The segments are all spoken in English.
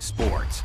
Sports.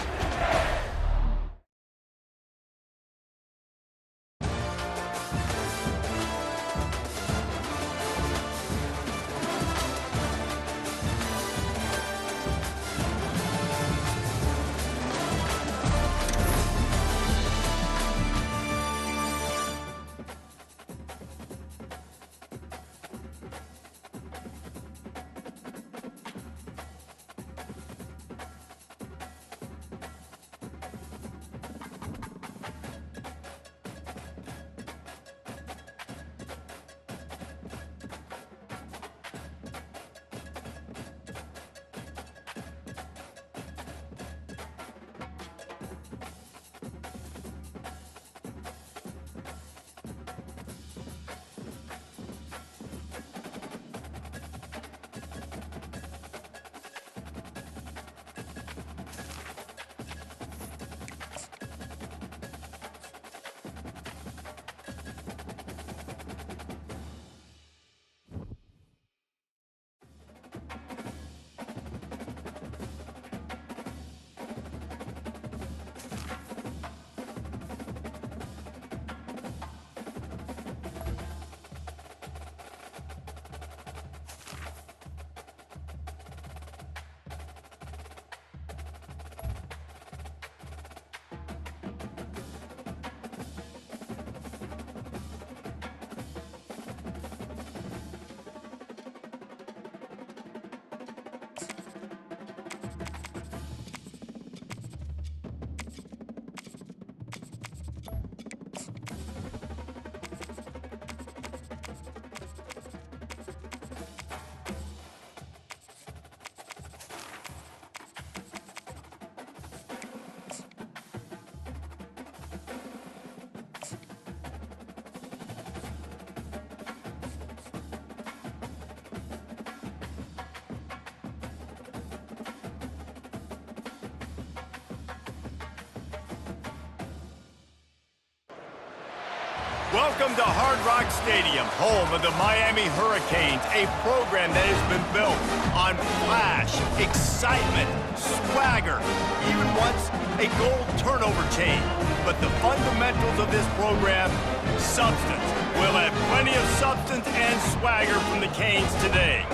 Welcome to Hard Rock Stadium, home of the Miami Hurricanes, a program that has been built on flash, excitement, swagger, even once a goal turnover chain. But the fundamentals of this program, substance. We'll have plenty of substance and swagger from the Canes today.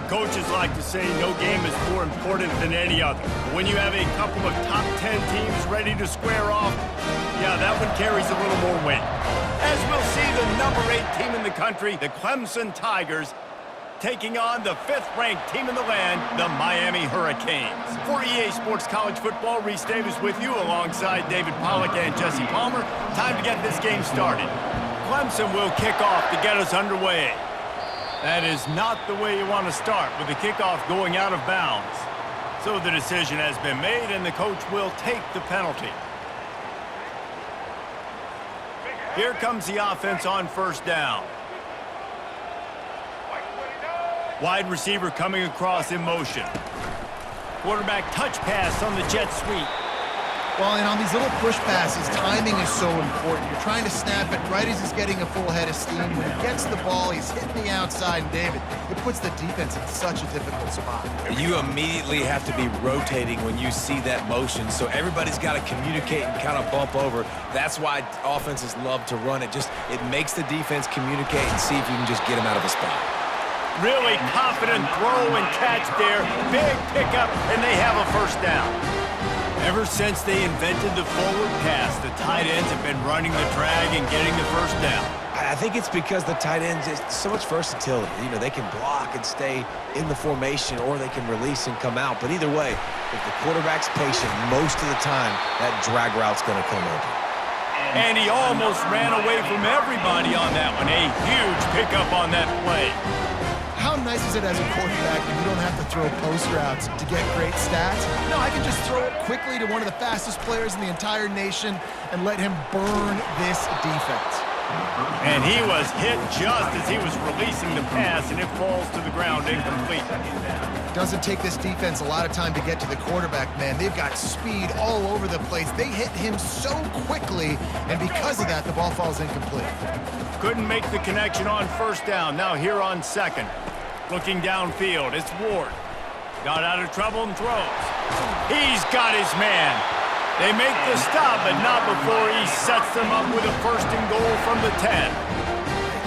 Coaches like to say no game is more important than any other. When you have a couple of top 10 teams ready to square off, yeah, that one carries a little more weight. As we'll see the number 8 team in the country, the Clemson Tigers, taking on the 5th-ranked team in the land, the Miami Hurricanes. For EA Sports College Football, Reese Davis with you alongside David Pollack and Jesse Palmer. Time to get this game started. Clemson will kick off to get us underway. That is not the way you want to start with the kickoff going out of bounds. So the decision has been made and the coach will take the penalty. Here comes the offense on first down. Wide receiver coming across in motion. Quarterback touch pass on the jet sweep. Well, and on these little push passes, timing is so important. You're trying to snap it right as he's getting a full head of steam. When he gets the ball, he's hitting the outside, and David, it puts the defense in such a difficult spot. You immediately have to be rotating when you see that motion, so everybody's got to communicate and kind of bump over. That's why offenses love to run it. It makes the defense communicate and see if you can just get them out of a spot. Really confident throw and catch there. Big pickup, and they have a first down. Ever since they invented the forward pass, the tight ends have been running the drag and getting the first down. I think it's because the tight ends is so much versatility. You know, they can block and stay in the formation, or they can release and come out. But either way, if the quarterback's patient, most of the time, that drag route's going to come open. And he almost ran away from everybody on that one. A huge pickup on that play. How nice is it as a quarterback when you don't have to throw post routes to get great stats? No, I can just throw it quickly to one of the fastest players in the entire nation and let him burn this defense. And he was hit just as he was releasing the pass, and it falls to the ground incomplete. Doesn't take this defense a lot of time to get to the quarterback, man. They've got speed all over the place. They hit him so quickly, and because of that, the ball falls incomplete. Couldn't make the connection on first down. Now here on second. Looking downfield, it's Ward. Got out of trouble and throws. He's got his man. They make the stop, but not before he sets them up with a first and goal from the 10.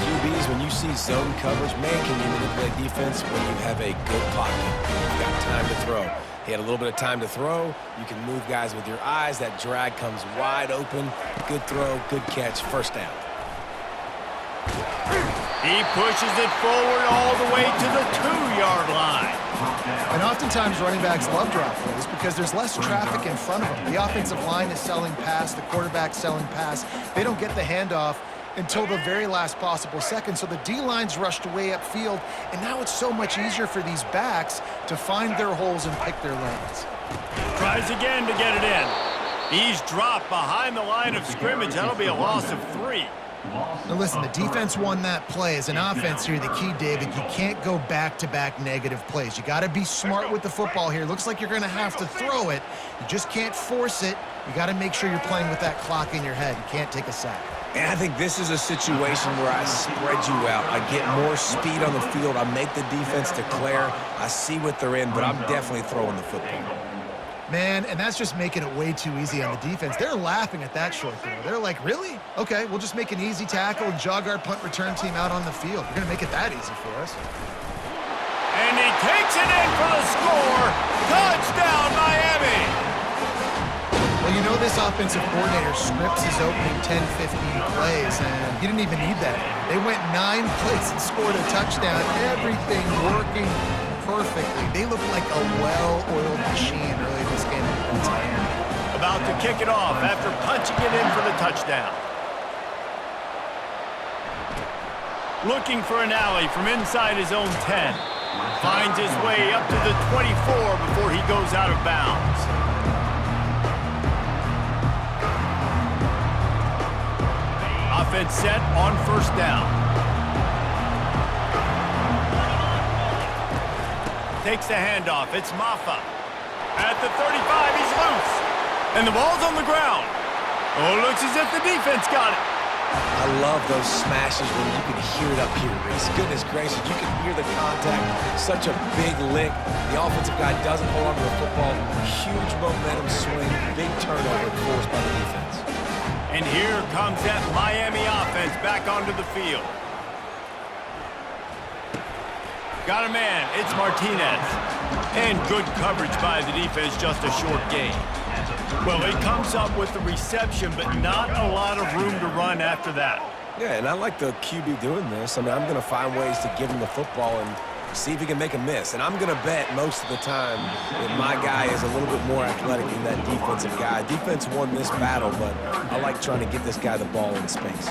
QBs, when you see zone coverage, man, can you manipulate defense when you have a good pocket? You've got time to throw. He had a little bit of time to throw. You can move guys with your eyes. That drag comes wide open. Good throw, good catch, first down. He pushes it forward all the way to the 2-yard line. And oftentimes running backs love drop plays because there's less traffic in front of them. The offensive line is selling pass, the quarterback's selling pass. They don't get the handoff until the very last possible second. So the D-line's rushed way upfield, and now it's so much easier for these backs to find their holes and pick their lanes. Tries again to get it in. He's dropped behind the line of scrimmage. That'll be a loss of 3. Now listen, the defense won that play. As an offense here, the key, David, you can't go back-to-back negative plays. You got to be smart with the football here. Looks like you're going to have to throw it. You just can't force it. You got to make sure you're playing with that clock in your head. You can't take a sack. And I think this is a situation where I spread you out. I get more speed on the field. I make the defense declare. I see what they're in, but I'm definitely throwing the football. Man, and that's just making it way too easy on the defense. They're laughing at that short throw. They're like, really? Okay, we'll just make an easy tackle and jog our punt return team out on the field. We're going to make it that easy for us. And he takes it in for the score. Touchdown, Miami! Well, you know this offensive coordinator scripts his opening 10, 15 plays, and he didn't even need that. They went 9 plays and scored a touchdown. Everything working perfectly. They look like a well-oiled machine early in this game. About to kick it off after punching it in for the touchdown. Looking for an alley from inside his own 10. Finds his way up to the 24 before he goes out of bounds. Offense set on first down. Takes the handoff. It's Maffa. At the 35, he's loose. And the ball's on the ground. Oh, looks as if the defense got it. I love those smashes when you can hear it up here, Reese. Goodness gracious, you can hear the contact. Such a big lick. The offensive guy doesn't hold on to the football. Huge momentum swing. Big turnover forced by the defense. And here comes that Miami offense back onto the field. Got a man, it's Martinez. And good coverage by the defense, just a short gain. Well, it comes up with the reception, but not a lot of room to run after that. Yeah, and I like the QB doing this. I mean, I'm going to find ways to give him the football and see if he can make a miss. And I'm going to bet most of the time that my guy is a little bit more athletic than that defensive guy. Defense won this battle, but I like trying to get this guy the ball in space.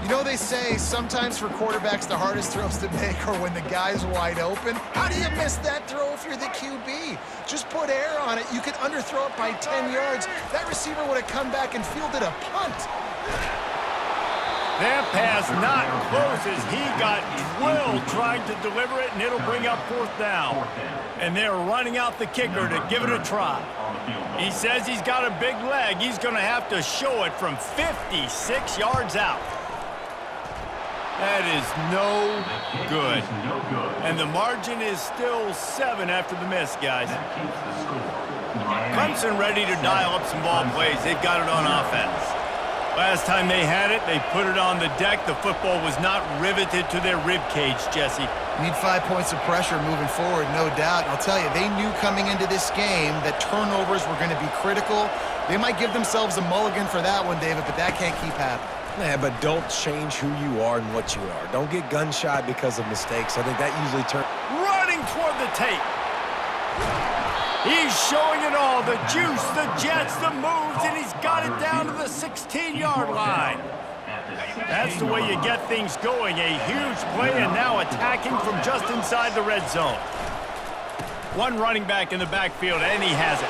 You know, they say sometimes for quarterbacks the hardest throws to make are when the guy's wide open. How do you miss that throw if you're the QB? Just put air on it. You could underthrow it by 10 yards. That receiver would have come back and fielded a punt. That pass not close as he got drilled trying to deliver it, and it'll bring up fourth down. And they're running out the kicker to give it a try. He says he's got a big leg. He's going to have to show it from 56 yards out. That is no good. And the margin is still 7 after the miss, guys. Clemson ready to dial up some ball plays. They've got it on offense. Last time they had it, they put it on the deck. The football was not riveted to their rib cage, Jesse. Need 5 points of pressure moving forward, no doubt. And I'll tell you, they knew coming into this game that turnovers were going to be critical. They might give themselves a mulligan for that one, David, but that can't keep happening. Yeah, but don't change who you are and what you are. Don't get gun-shy because of mistakes. I think that usually turns... Running toward the tape. He's showing it all. The juice, the jets, the moves, and he's got it down to the 16-yard line. That's the way you get things going. A huge play, and now attacking from just inside the red zone. One running back in the backfield, and he has it.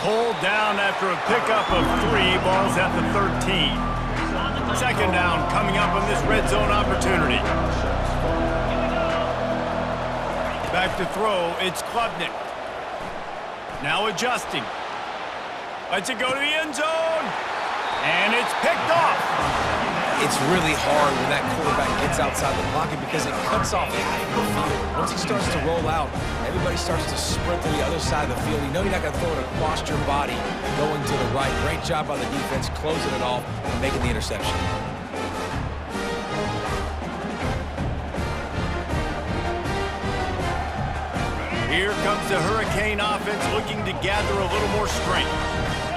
Pulled down after a pickup of 3. Ball's at the 13. Second down coming up on this red zone opportunity. Back to throw, it's Klubnik. Now adjusting. Lets it go to the end zone. And it's picked off. It's really hard when that quarterback gets outside the pocket because it cuts off half of the field. Once he starts to roll out, everybody starts to sprint to the other side of the field. You know you're not going to throw it across your body going to the right. Great job by the defense closing it off and making the interception. Here comes the Hurricane offense looking to gather a little more strength.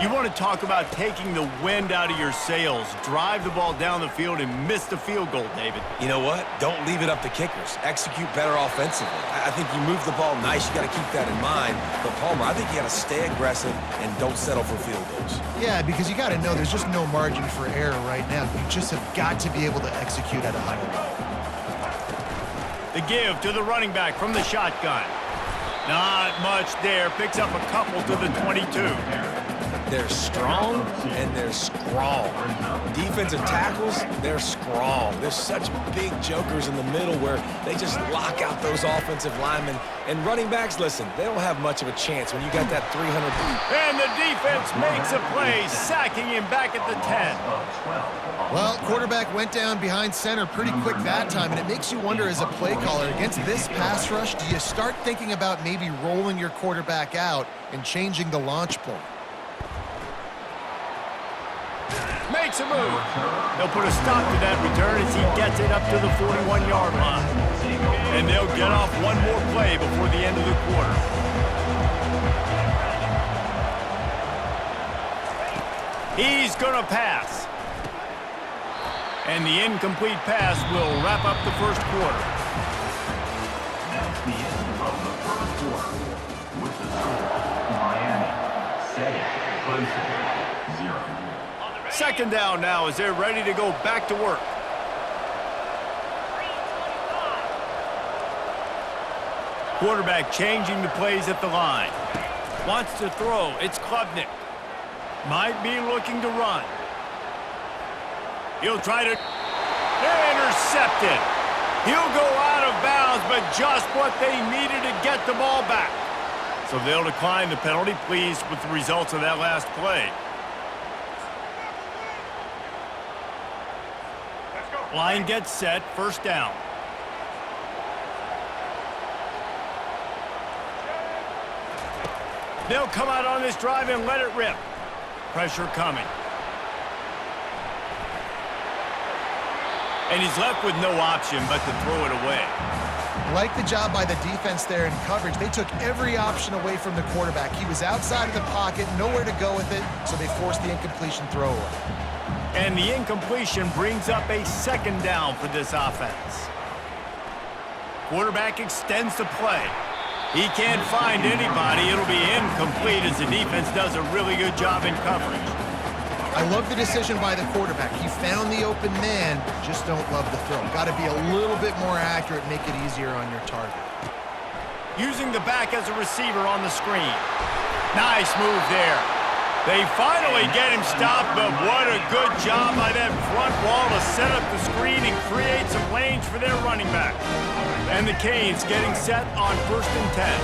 You want to talk about taking the wind out of your sails. Drive the ball down the field and miss the field goal, David. You know what? Don't leave it up to kickers. Execute better offensively. I think you move the ball nice. You got to keep that in mind. But, Palmer, I think you got to stay aggressive and don't settle for field goals. Yeah, because you got to know there's just no margin for error right now. You just have got to be able to execute at a high level. The give to the running back from the shotgun. Not much there. Picks up a couple to the 22. They're strong and they're strong. Defensive tackles, they're strong. There's such big jokers in the middle where they just lock out those offensive linemen. And running backs, listen, they don't have much of a chance when you got that 300. And the defense makes a play, sacking him back at the 10. Well, quarterback went down behind center pretty quick that time, and it makes you wonder as a play caller, against this pass rush, do you start thinking about maybe rolling your quarterback out and changing the launch point? Makes a move. They'll put a stop to that return as he gets it up to the 41-yard line. And they'll get off one more play before the end of the quarter. He's going to pass. And the incomplete pass will wrap up the first quarter. That's the end of the first quarter. With the score, Miami 7, Clemson 0. Second down now as they're ready to go back to work. Quarterback changing the plays at the line. Wants to throw. It's Klubnik. Might be looking to run. He'll try to... They're intercepted. He'll go out of bounds, but just what they needed to get the ball back. So they'll decline the penalty, pleased with the results of that last play. Line gets set, first down. They'll come out on this drive and let it rip. Pressure coming. And he's left with no option but to throw it away. Like the job by the defense there in coverage. They took every option away from the quarterback. He was outside of the pocket, nowhere to go with it, so they forced the incompletion throw away. And the incompletion brings up a second down for this offense. Quarterback extends the play. He can't find anybody. It'll be incomplete as the defense does a really good job in coverage. I love the decision by the quarterback. He found the open man, just don't love the throw. Got to be a little bit more accurate, make it easier on your target. Using the back as a receiver on the screen. Nice move there. They finally get him stopped, but what a good job by that front wall to set up the screen and create some lanes for their running back. And the Canes getting set on 1st and 10.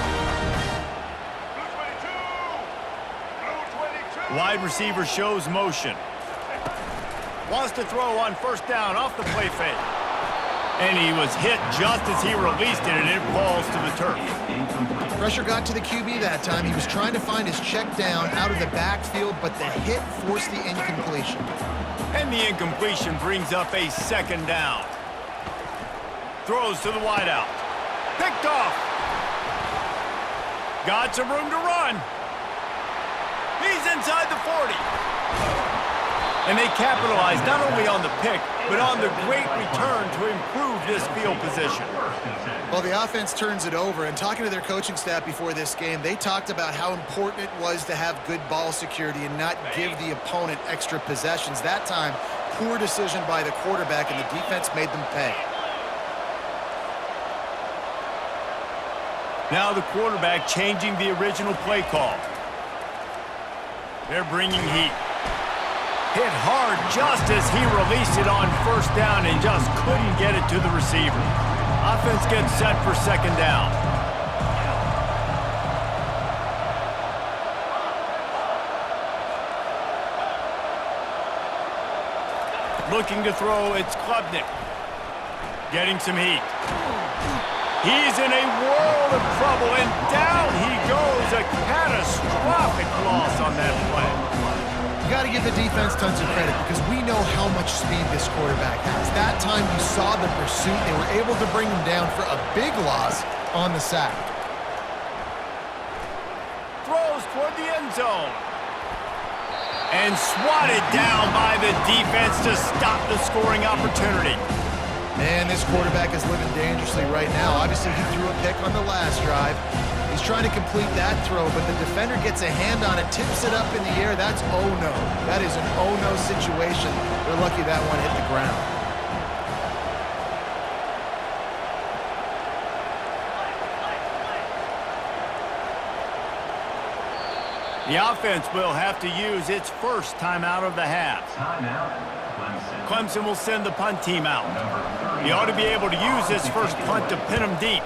Wide receiver shows motion. Wants to throw on first down off the play fake. And he was hit just as he released it, and it falls to the turf. Pressure got to the QB that time. He was trying to find his check down out of the backfield, but the hit forced the incompletion. And the incompletion brings up a second down. Throws to the wideout. Picked off. Got some room to run. He's inside the 40. And they capitalized not only on the pick, but on the great return to improve this field position. Well, the offense turns it over, and talking to their coaching staff before this game, they talked about how important it was to have good ball security and not give the opponent extra possessions. That time, poor decision by the quarterback, and the defense made them pay. Now the quarterback changing the original play call. They're bringing heat. Hit hard just as he released it on first down and just couldn't get it to the receiver. Offense gets set for second down. Looking to throw, it's Klubnik. Getting some heat. He's in a world of trouble, and down he goes. A catastrophic loss on that play. You got to give the defense tons of credit because we know how much speed this quarterback has. That time you saw the pursuit. They were able to bring him down for a big loss on the sack. Throws toward the end zone. And swatted down by the defense to stop the scoring opportunity. Man, this quarterback is living dangerously right now. Obviously, he threw a pick on the last drive. He's trying to complete that throw, but the defender gets a hand on it, tips it up in the air. That's oh-no. That is an oh-no situation. They're lucky that one hit the ground. The offense will have to use its first timeout of the half. Timeout, Clemson. Clemson will send the punt team out. Number 30. He ought to be able to use this first punt to pin him deep.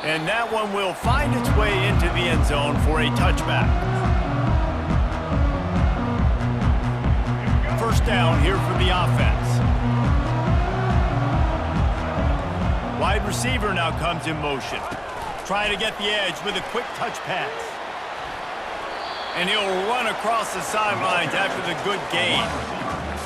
And that one will find its way into the end zone for a touchback. First down here for the offense. Wide receiver now comes in motion. Trying to get the edge with a quick touch pass. And he'll run across the sidelines after the good gain.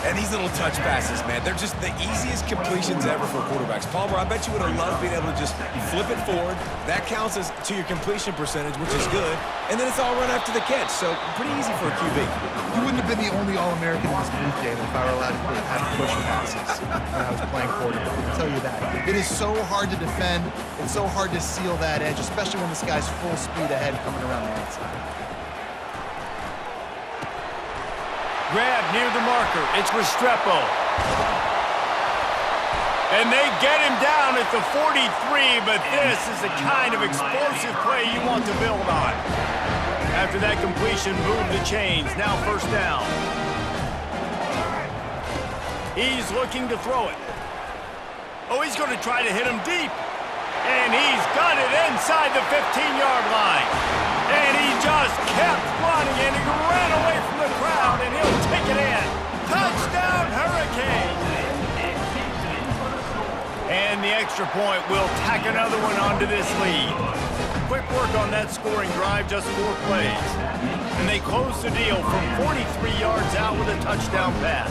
And these little touch passes, man, they're just the easiest completions ever for quarterbacks. Palmer, I bet you would have loved being able to just flip it forward. That counts as to your completion percentage, which is good. And then it's all run after the catch, so pretty easy for a QB. You wouldn't have been the only All-American in this booth, David, if I were allowed to have push passes when I was playing quarterback. I'll tell you that. It is so hard to defend. It's so hard to seal that edge, especially when this guy's full speed ahead coming around the outside. Grab near the marker. It's Restrepo. And they get him down at the 43, but this is the kind of explosive play you want to build on. After that completion, move the chains. Now first down. He's looking to throw it. Oh, he's going to try to hit him deep. And he's got it inside the 15-yard line. And he just kept running, and he ran away from the crowd, and he'll take it in. Touchdown, Hurricane! And the extra point will tack another one onto this lead. Quick work on that scoring drive, just 4 plays. And they close the deal from 43 yards out with a touchdown pass.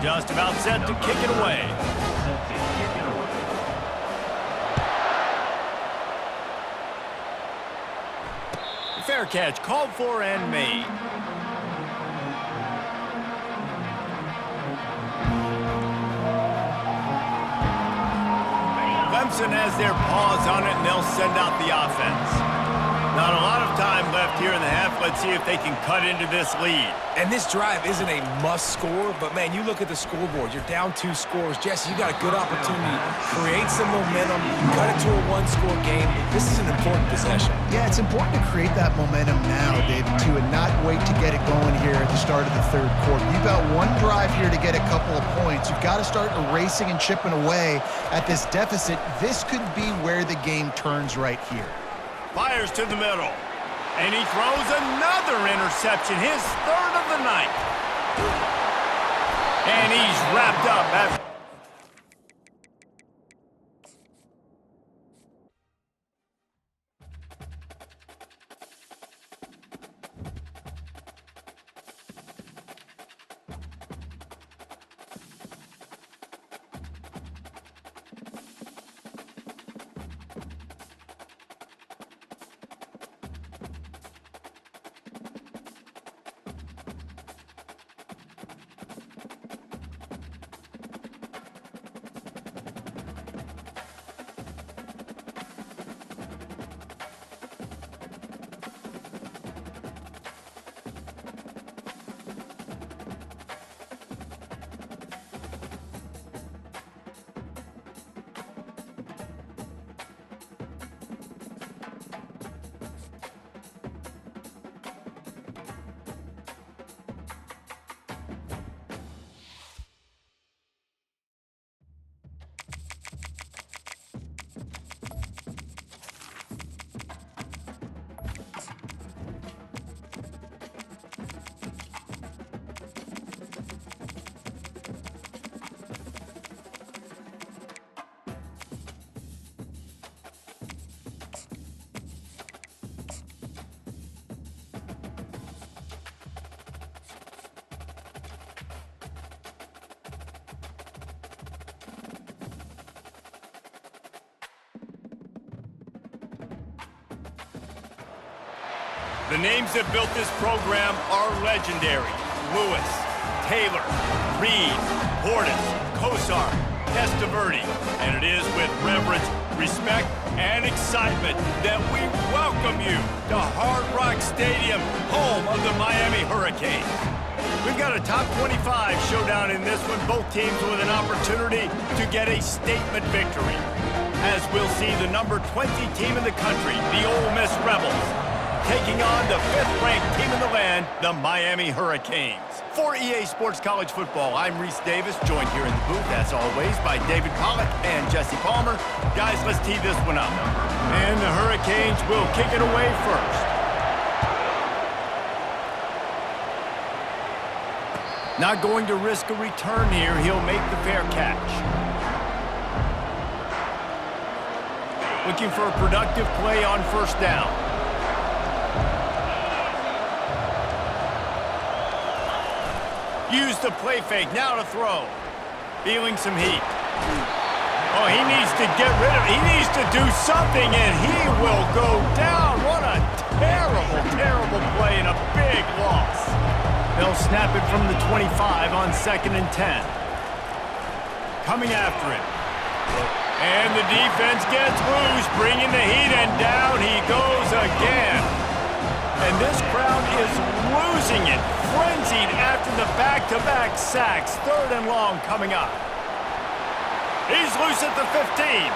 Just about set to kick it away. Fair catch, called for and made. Clemson has their paws on it, and they'll send out the offense. Not a lot of time left here in the half. Let's see if they can cut into this lead. And this drive isn't a must score, but man, you look at the scoreboard, you're down 2 scores. Jesse, you got a good opportunity. Create some momentum, cut it to a 1-score game. This is an important possession. Yeah, it's important to create that momentum now, David, too, and not wait to get it going here at the start of the 3rd quarter. You've got 1 drive here to get a couple of points. You've got to start erasing and chipping away at this deficit. This could be where the game turns right here. Fires to the middle. And he throws another interception, his 3rd of the night. And he's wrapped up after. The names that built this program are legendary. Lewis, Taylor, Reed, Portis, Kosar, Testaverde. And it is with reverence, respect, and excitement that we welcome you to Hard Rock Stadium, home of the Miami Hurricanes. We've got a top 25 showdown in this one, both teams with an opportunity to get a statement victory. As we'll see the number 20 team in the country, the Ole Miss Rebels, taking on the 5th-ranked team in the land, the Miami Hurricanes. For EA Sports College Football, I'm Reese Davis, joined here in the booth, as always, by David Pollack and Jesse Palmer. Guys, let's tee this one up. And the Hurricanes will kick it away first. Not going to risk a return here. He'll make the fair catch. Looking for a productive play on first down. Use the play fake, now to throw. Feeling some heat. Oh, he needs to get rid of it. He needs to do something, and he will go down. What a terrible, terrible play and a big loss. They'll snap it from the 25 on 2nd and 10. Coming after it. And the defense gets loose, bringing the heat, and down he goes again. And this crowd is losing it, frenzied after the back-to-back sacks. 3rd and long coming up. He's loose at the 15.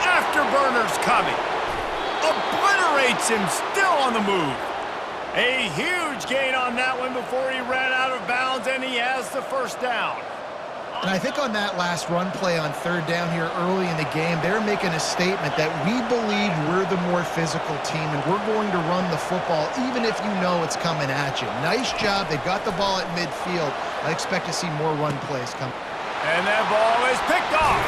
Afterburner's coming. Obliterates him, still on the move. A huge gain on that one before he ran out of bounds, and he has the first down. And I think on that last run play on 3rd down here early in the game, they're making a statement that we believe we're the more physical team and we're going to run the football even if you know it's coming at you. Nice job. They got the ball at midfield. I expect to see more run plays coming. And that ball is picked off.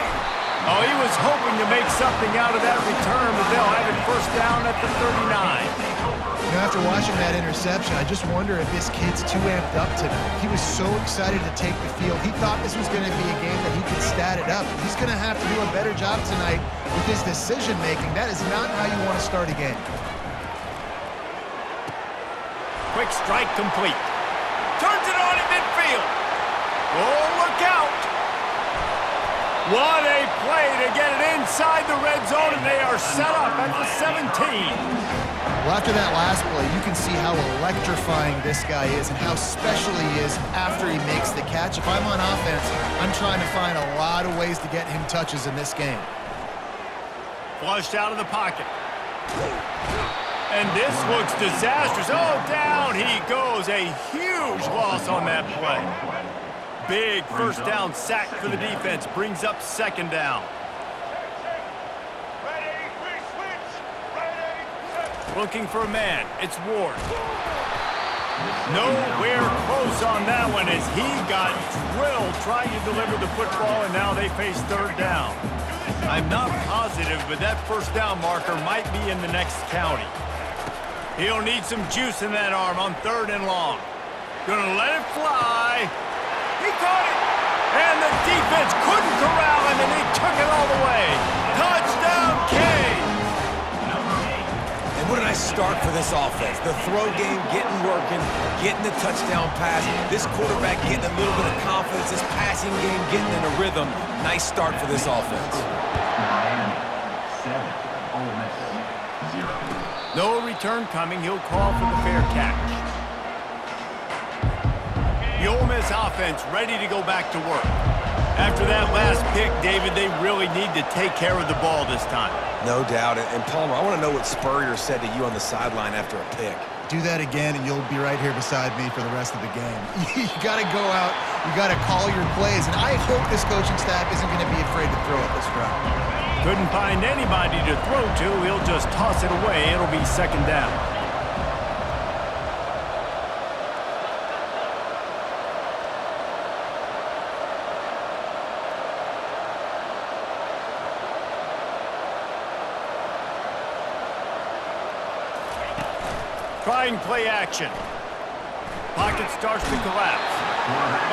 Oh, he was hoping to make something out of that return, but they'll have it first down at the 39. You know, after watching that interception, I just wonder if this kid's too amped up tonight. He was so excited to take the field. He thought this was going to be a game that he could stat it up. He's going to have to do a better job tonight with his decision-making. That is not how you want to start a game. Quick strike complete. Turns it on in midfield. Oh, look out. What a play to get it inside the red zone, and they are set up at the 17. Well, after that last play, you can see how electrifying this guy is and how special he is after he makes the catch. If I'm on offense, I'm trying to find a lot of ways to get him touches in this game. Flushed out of the pocket. And this looks disastrous. Oh, down he goes. A huge loss on that play. Big first down sack for the defense. Brings up 2nd down. Looking for a man. It's Ward. Nowhere close on that one as he got drilled trying to deliver the football, and now they face 3rd down. I'm not positive, but that first down marker might be in the next county. He'll need some juice in that arm on 3rd and long. Gonna let it fly. He caught it. And the defense couldn't corral him, and he took it all the way. Touchdown, Canes. What a nice start for this offense. The throw game getting working, getting the touchdown pass. This quarterback getting a little bit of confidence. This passing game getting in a rhythm. Nice start for this offense. Miami 7, Ole Miss 0. No return coming. He'll call for the fair catch. The Ole Miss offense ready to go back to work. After that last pick, David, they really need to take care of the ball this time. No doubt. And Palmer, I want to know what Spurrier said to you on the sideline after a pick. Do that again, and you'll be right here beside me for the rest of the game. You got to go out. You got to call your plays, and I hope this coaching staff isn't going to be afraid to throw it this route. Couldn't find anybody to throw to. He'll just toss it away. It'll be 2nd down. Trying play action. Pocket starts to collapse.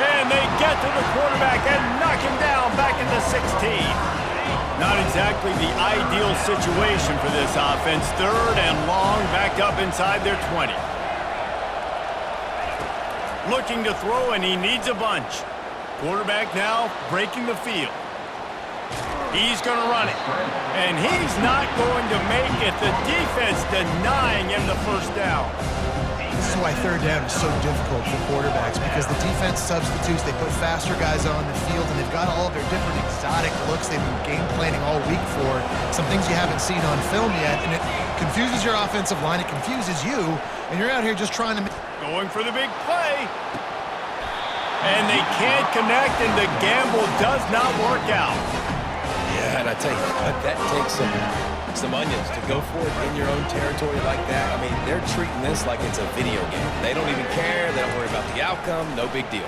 And they get to the quarterback and knock him down back into 16. Not exactly the ideal situation for this offense. 3rd and long, back up inside their 20. Looking to throw, and he needs a bunch. Quarterback now breaking the field. He's going to run it. And he's not going to make it. The defense denying him the first down. This is why 3rd down is so difficult for quarterbacks, because the defense substitutes. They put faster guys on the field, and they've got all of their different exotic looks they've been game planning all week for. Some things you haven't seen on film yet, and it confuses your offensive line. It confuses you, and you're out here just trying to... Going for the big play. And they can't connect, and the gamble does not work out. Yeah, and I tell you what, that takes some onions to go for it in your own territory like that. I mean, they're treating this like it's a video game. They don't even care. They don't worry about the outcome. No big deal.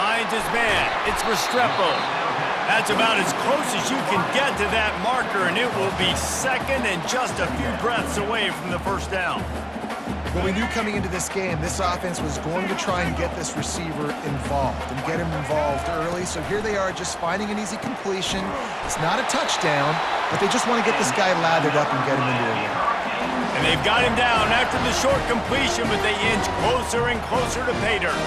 Finds his man. It's Restrepo. That's about as close as you can get to that marker, and it will be 2nd and just a few breaths away from the first down. Well, we knew coming into this game, this offense was going to try and get this receiver involved and get him involved early. So here they are just finding an easy completion. It's not a touchdown, but they just want to get this guy lathered up and get him into a win. And they've got him down after the short completion, but they inch closer and closer to pay dirt.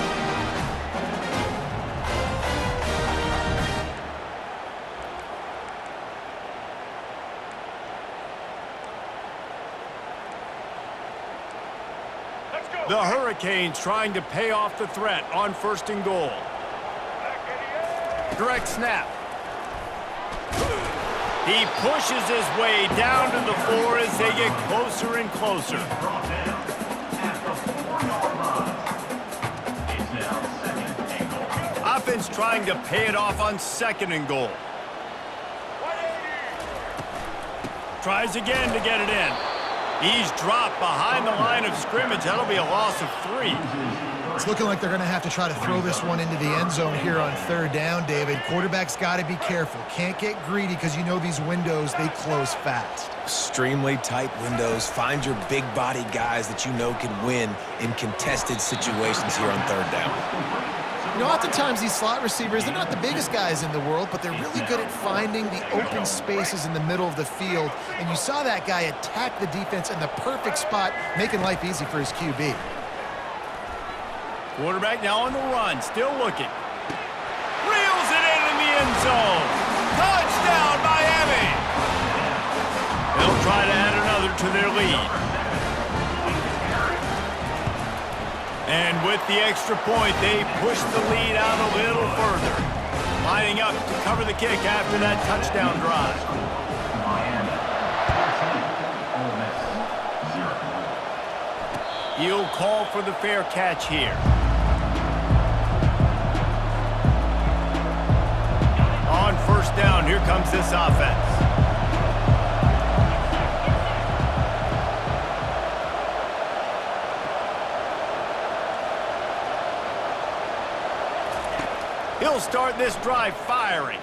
The Hurricanes trying to pay off the threat on 1st and goal. Direct snap. He pushes his way down to the 4 as they get closer and closer. Offense trying to pay it off on 2nd and goal. Tries again to get it in. He's dropped behind the line of scrimmage. That'll be a loss of 3. It's looking like they're going to have to try to throw this one into the end zone here on 3rd down, David. Quarterback's got to be careful. Can't get greedy because you know these windows, they close fast. Extremely tight windows. Find your big body guys that you know can win in contested situations here on 3rd down. You know, oftentimes these slot receivers, they're not the biggest guys in the world, but they're really good at finding the open spaces in the middle of the field. And you saw that guy attack the defense in the perfect spot, making life easy for his QB. Quarterback now on the run, still looking. Reels it into the end zone. Touchdown, Miami! They'll try to add another to their lead. And with the extra point, they push the lead out a little further. Lining up to cover the kick after that touchdown drive. Miami 14, Ole Miss 0. He'll call for the fair catch here. On 1st down, here comes this offense. He'll start this drive firing.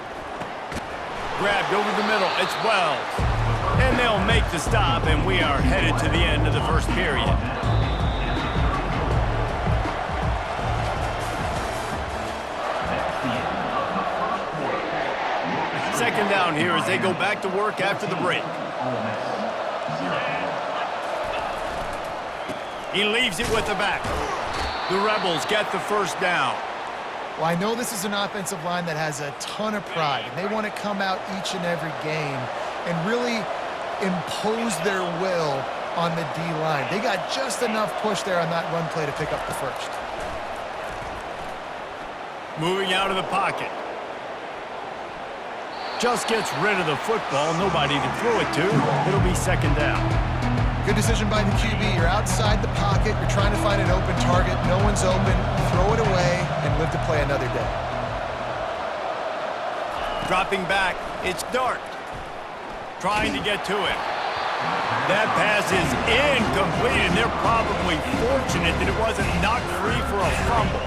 Grabbed over the middle, it's Wells. And they'll make the stop, and we are headed to the end of the 1st period. Second down here as they go back to work after the break. He leaves it with the back. The Rebels get the 1st down. Well, I know this is an offensive line that has a ton of pride, and they want to come out each and every game and really impose their will on the D-line. They got just enough push there on that run play to pick up the 1st. Moving out of the pocket. Just gets rid of the football. Nobody to throw it to. It'll be 2nd down. Good decision by the QB. You're outside the pocket. You're trying to find an open target. No one's open. Throw it away and live to play another day. Dropping back. It's Dart. Trying to get to it. That pass is incomplete, and they're probably fortunate that it wasn't knocked free for a fumble.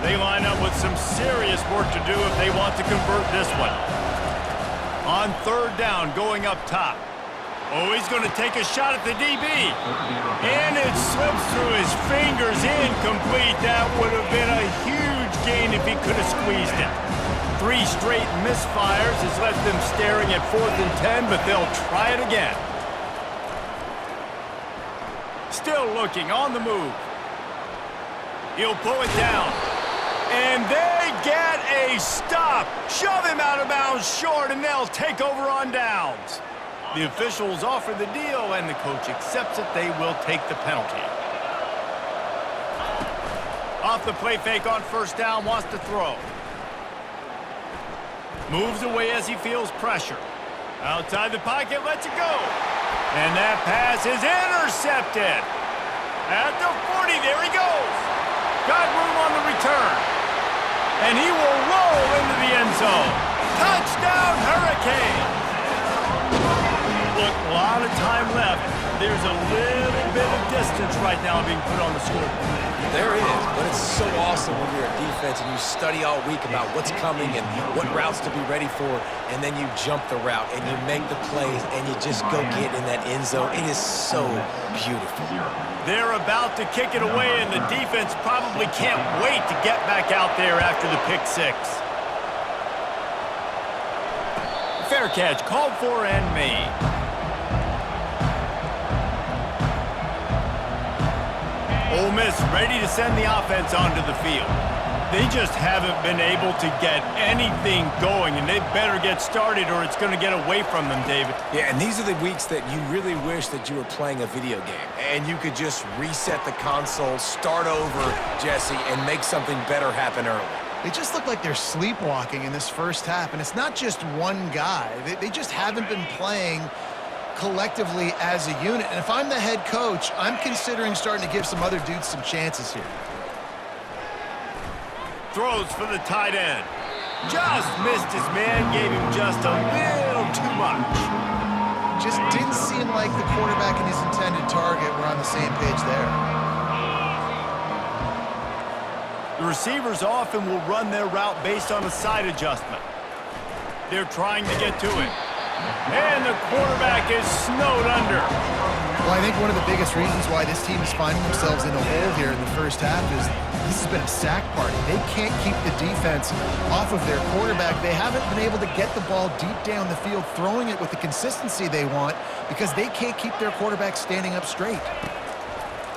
They line up with some serious work to do if they want to convert this one. On 3rd down, going up top. Oh, he's going to take a shot at the DB. And it slips through his fingers, incomplete. That would have been a huge gain if he could have squeezed it. 3 straight misfires has left them staring at 4th and 10, but they'll try it again. Still looking, on the move. He'll pull it down. And they get a stop. Shove him out of bounds short, and they'll take over on downs. The officials offer the deal, and the coach accepts it. They will take the penalty. Off the play fake on 1st down, wants to throw. Moves away as he feels pressure. Outside the pocket, lets it go. And that pass is intercepted. At the 40, there he goes. Got room on the return. And he will roll into the end zone. Touchdown, Hurricanes! Look, a lot of time left. There's a little bit of distance right now being put on the scoreboard. There is, but it's so awesome when you're a defense and you study all week about what's coming and what routes to be ready for, and then you jump the route and you make the plays and you just go get in that end zone. It is so beautiful. They're about to kick it away, and the defense probably can't wait to get back out there after the pick 6. Fair catch, called for and made. Ole Miss ready to send the offense onto the field. They just haven't been able to get anything going, and they better get started or it's going to get away from them, David. Yeah, and these are the weeks that you really wish that you were playing a video game and you could just reset the console, start over, Jesse, and make something better happen early. They just look like they're sleepwalking in this first half, and it's not just one guy. They just haven't been playing collectively as a unit. And if I'm the head coach, I'm considering starting to give some other dudes some chances here. Throws for the tight end. Just missed his man, gave him just a little too much. Just didn't seem like the quarterback and his intended target were on the same page there. The receivers often will run their route based on a side adjustment. They're trying to get to it. And the quarterback is snowed under. Well, I think one of the biggest reasons why this team is finding themselves in a hole here in the first half is this has been a sack party. They can't keep the defense off of their quarterback. They haven't been able to get the ball deep down the field, throwing it with the consistency they want because they can't keep their quarterback standing up straight.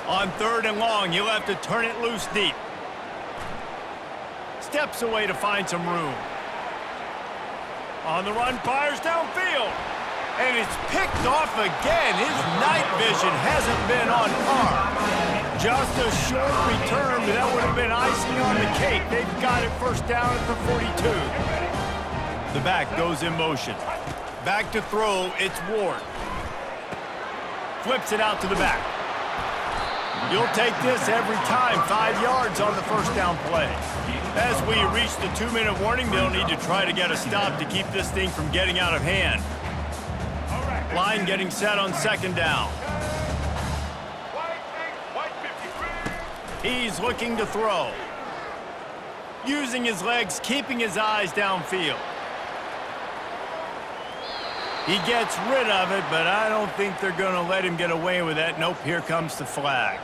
On 3rd and long, you'll have to turn it loose deep. Steps away to find some room. On the run, fires downfield. And it's picked off again. His night vision hasn't been on par. Just a short return, but that would have been icing on the cake. They've got it 1st down at the 42. The back goes in motion. Back to throw, it's Ward. Flips it out to the back. You'll take this every time. 5 yards on the 1st down play. As we reach the 2-minute warning, they'll need to try to get a stop to keep this thing from getting out of hand. Line getting set on 2nd down. He's looking to throw. Using his legs, keeping his eyes downfield. He gets rid of it, but I don't think they're going to let him get away with that. Nope, here comes the flag.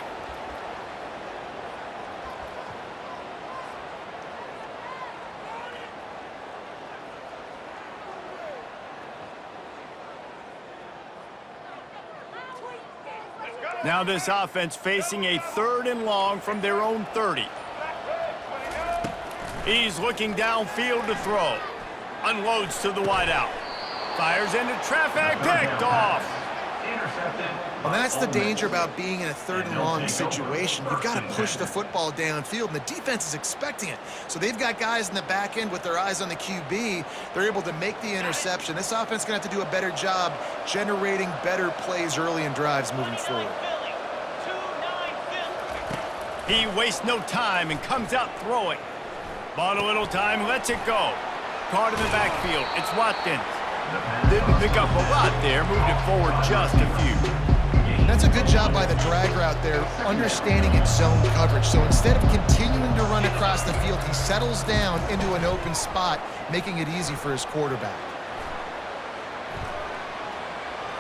Now this offense facing a 3rd and long from their own 30. He's looking downfield to throw. Unloads to the wideout. Fires into traffic, picked off. Well, that's the danger about being in a 3rd and long situation. You've got to push the football downfield, and the defense is expecting it. So they've got guys in the back end with their eyes on the QB. They're able to make the interception. This offense is going to have to do a better job generating better plays early in drives moving forward. He wastes no time and comes out throwing. Bought a little time, lets it go. Caught in the backfield. It's Watkins. Didn't pick up a lot there, moved it forward just a few. That's a good job by the drag route there, understanding its zone coverage. So instead of continuing to run across the field, he settles down into an open spot, making it easy for his quarterback.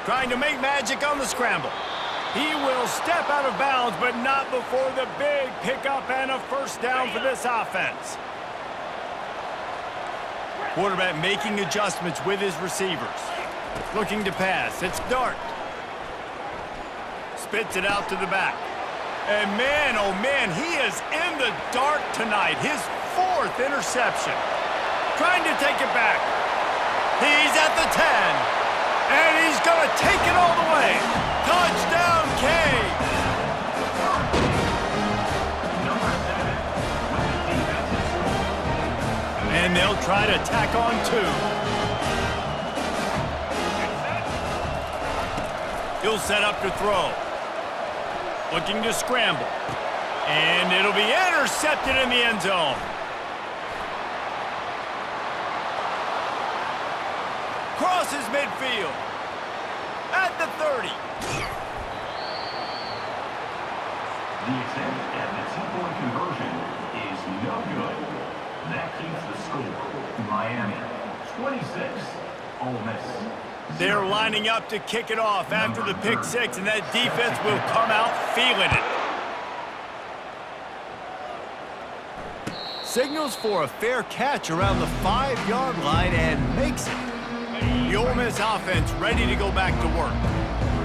Trying to make magic on the scramble. He will step out of bounds, but not before the big pickup and a 1st down for this offense. Quarterback making adjustments with his receivers. Looking to pass. It's Dart. Spits it out to the back. And man, oh man, he is in the dark tonight. His 4th interception. Trying to take it back. He's at the 10. And he's going to take it all the way. Touchdown, Canes. And they'll try to tack on 2. He'll set up to throw. Looking to scramble. And it'll be intercepted in the end zone. Crosses midfield. At the 30. The attempt at the 2-point conversion is no good. That keeps the score. Miami, 26, Ole Miss. They're lining up to kick it off after the pick 6, and that defense will come out feeling it. Signals for a fair catch around the 5-yard line and makes it. The Ole Miss offense ready to go back to work.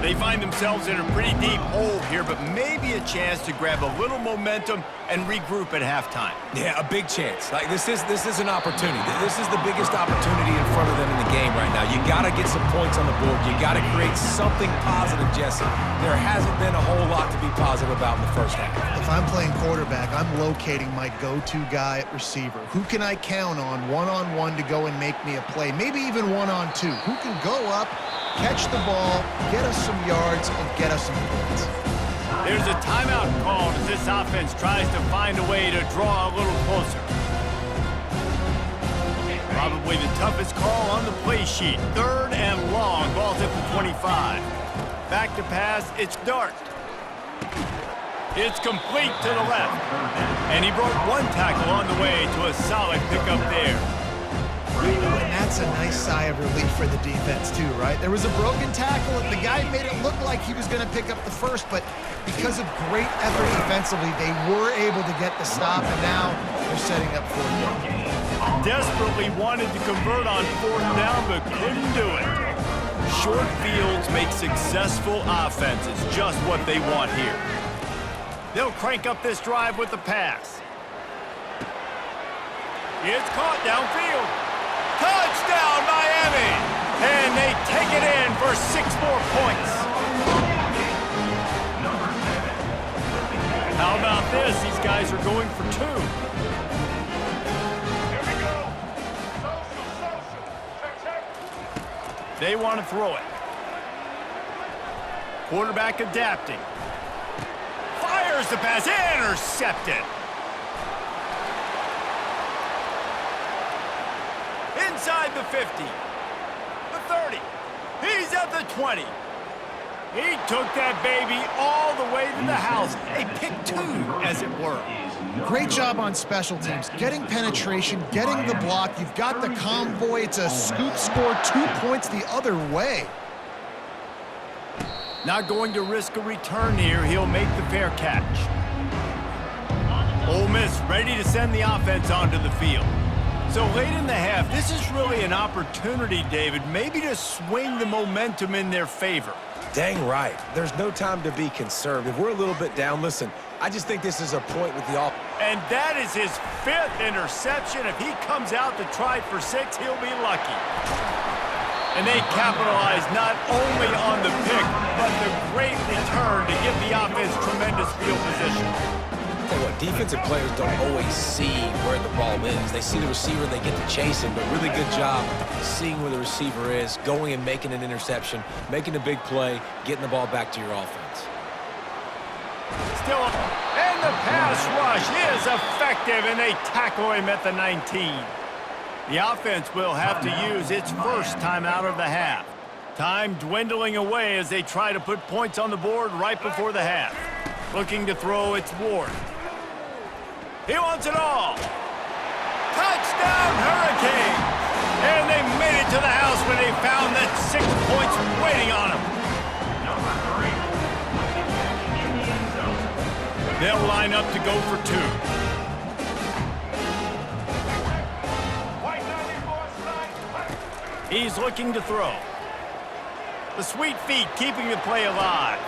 They find themselves in a pretty deep hole here, but maybe a chance to grab a little momentum and regroup at halftime. Yeah, a big chance. Like this is an opportunity. This is the biggest opportunity in front of them in the game right now. You got to get some points on the board. You got to create something positive, Jesse. There hasn't been a whole lot to be positive about in the first half. If I'm playing quarterback, I'm locating my go-to guy at receiver. Who can I count on one-on-one to go and make me a play? Maybe even one-on-two. Who can go up, catch the ball, get us some yards, and get us some points? There's a timeout called as this offense tries to find a way to draw a little closer. Probably the toughest call on the play sheet. 3rd and long. Ball's at the 25. Back to pass. It's Dart. It's complete to the left. And he broke 1 tackle on the way to a solid pickup there. And that's a nice sigh of relief for the defense too, right? There was a broken tackle, and the guy made it look like he was going to pick up the first, but because of great effort defensively, they were able to get the stop, and now they're setting up 4th down. Desperately wanted to convert on 4th down, but couldn't do it. Short fields make successful offenses just what they want here. They'll crank up this drive with the pass. It's caught downfield. Touchdown, Miami! And they take it in for 6 more points. How about this? These guys are going for 2. They want to throw it. Quarterback adapting. Fires the pass. Intercepted. Inside the 50. The 30. He's at the 20. He took that baby all the way to the house. A pick 2, as it were. Great job on special teams. Getting penetration, getting the block. You've got the convoy. It's a scoop score, 2 points the other way. Not going to risk a return here. He'll make the fair catch. Ole Miss ready to send the offense onto the field. So late in the half, this is really an opportunity, David, maybe to swing the momentum in their favor. Dang right. There's no time to be conservative. We're a little bit down. Listen, I just think this is a point with the offense. And that is his 5th interception. If he comes out to try for 6, he'll be lucky. And they capitalize not only on the pick, but the great return to give the offense tremendous field position. Tell you what, defensive players don't always see where the ball is. They see the receiver, they get to chase him, but really good job seeing where the receiver is, going and making an interception, making a big play, getting the ball back to your offense. Still, and the pass rush is effective, and they tackle him at the 19. The offense will have to use its first timeout of the half. Time dwindling away as they try to put points on the board right before the half. Looking to throw, it's Ward. He wants it all. Touchdown, Hurricane! And they made it to the house when they found that 6 points waiting on them. They'll line up to go for 2. He's looking to throw. The sweet feet keeping the play alive.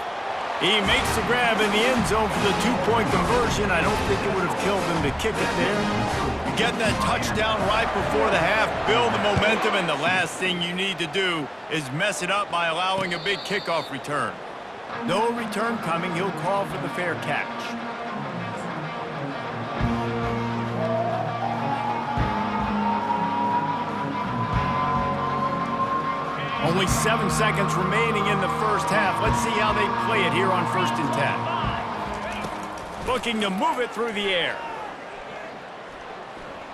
He makes the grab in the end zone for the two-point conversion. I don't think it would have killed him to kick it there. You get that touchdown right before the half, build the momentum, and the last thing you need to do is mess it up by allowing a big kickoff return. No return coming. He'll call for the fair catch. Only 7 seconds remaining in the first half. Let's see how they play it here on 1st and 10. Looking to move it through the air.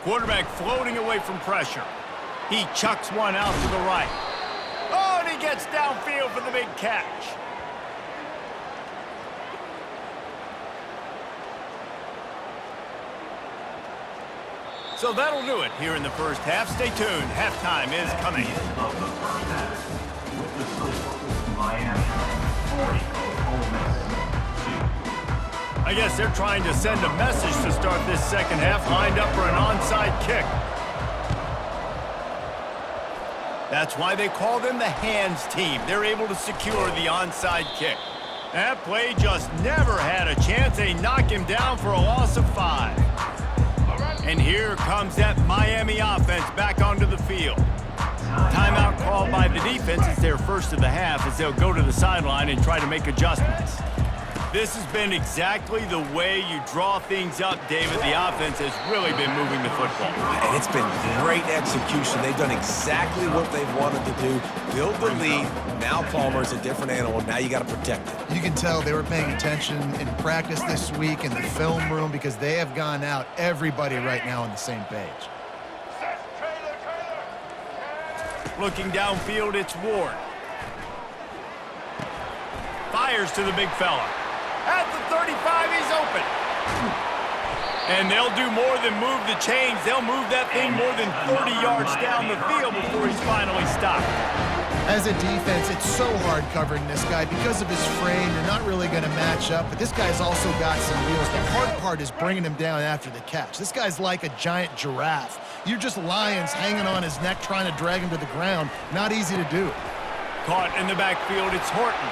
Quarterback floating away from pressure. He chucks one out to the right. Oh, and he gets downfield for the big catch. So that'll do it here in the first half. Stay tuned. Halftime is coming. Of the first half, with the score, Miami 40, Ole Miss 2. I guess they're trying to send a message to start this second half, lined up for an onside kick. That's why they call them the hands team. They're able to secure the onside kick. That play just never had a chance. They knock him down for a loss of 5. And here comes that Miami offense back onto the field. Timeout called by the defense. It's their first of the half as they'll go to the sideline and try to make adjustments. This has been exactly the way you draw things up, David. The offense has really been moving the football. And it's been great execution. They've done exactly what they've wanted to do. Build the lead. Now Palmer's a different animal. Now you got to protect it. You can tell they were paying attention in practice this week in the film room because they have gone out, everybody right now on the same page. Looking downfield, it's Ward. Fires to the big fella. At the 35, he's open. And they'll do more than move the chains. They'll move that thing more than 30 yards down the field before he's finally stopped. As a defense, it's so hard covering this guy. Because of his frame, you're not really going to match up, but this guy's also got some wheels. The hard part is bringing him down after the catch. This guy's like a giant giraffe. You're just lions hanging on his neck trying to drag him to the ground. Not easy to do. Caught in the backfield, it's Horton.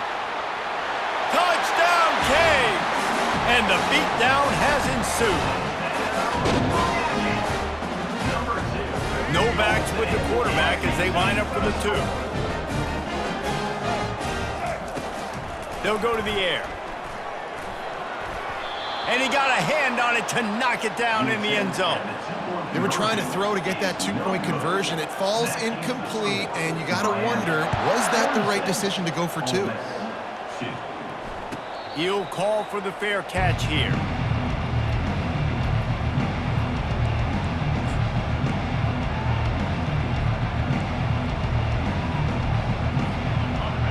Touchdown, Canes! And the beatdown has ensued. No backs with the quarterback as they line up for the 2. They'll go to the air. And he got a hand on it to knock it down in the end zone. They were trying to throw to get that two-point conversion. It falls incomplete, and you got to wonder, was that the right decision to go for 2? He'll call for the fair catch here.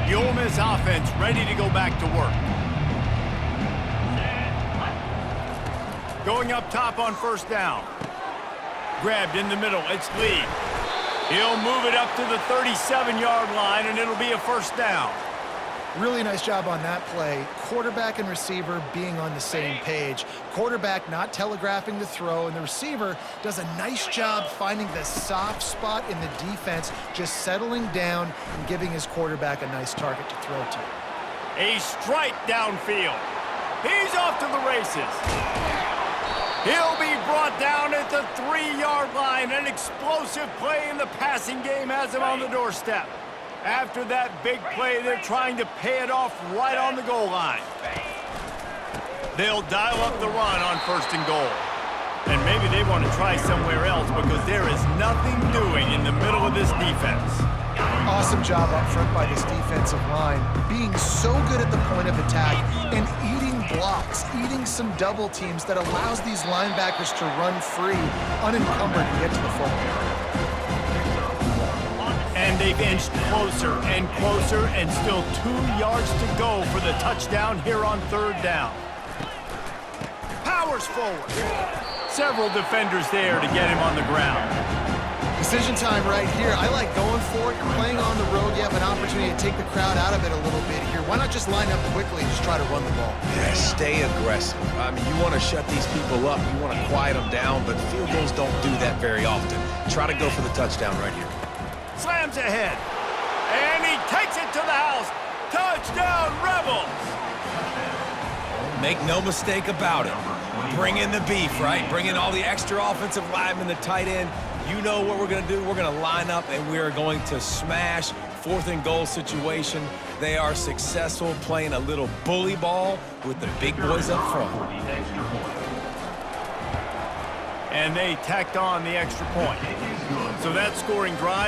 The Ole Miss offense ready to go back to work. Going up top on 1st down. Grabbed in the middle, it's Lee. He'll move it up to the 37-yard line, and it'll be a 1st down. Really nice job on that play. Quarterback and receiver being on the same page. Quarterback not telegraphing the throw, and the receiver does a nice job finding the soft spot in the defense, just settling down and giving his quarterback a nice target to throw to. A strike downfield. He's off to the races. He'll be brought down at the 3-yard line. An explosive play in the passing game has him on the doorstep. After that big play, they're trying to pay it off right on the goal line. They'll dial up the run on 1st and goal. And maybe they want to try somewhere else because there is nothing doing in the middle of this defense. Awesome job up front by this defensive line, being so good at the point of attack and eating blocks, eating some double teams that allows these linebackers to run free, unencumbered, and get to the football. And they've inched closer and closer, and still 2 yards to go for the touchdown here on 3rd down. Powers forward. Several defenders there to get him on the ground. Decision time right here. I like going for it. You're playing on the road. You have an opportunity to take the crowd out of it a little bit here. Why not just line up quickly and just try to run the ball? Yeah, stay aggressive. I mean, you want to shut these people up. You want to quiet them down, but field goals don't do that very often. Try to go for the touchdown right here. slams ahead. And he takes it to the house. Touchdown, Rebels! Make no mistake about it. Bring in the beef, right? Bring in all the extra offensive linemen, the tight end. You know what we're going to do. We're going to line up, and we are going to smash 4th and goal situation. They are successful playing a little bully ball with the big boys up front. And they tacked on the extra point. So that scoring drive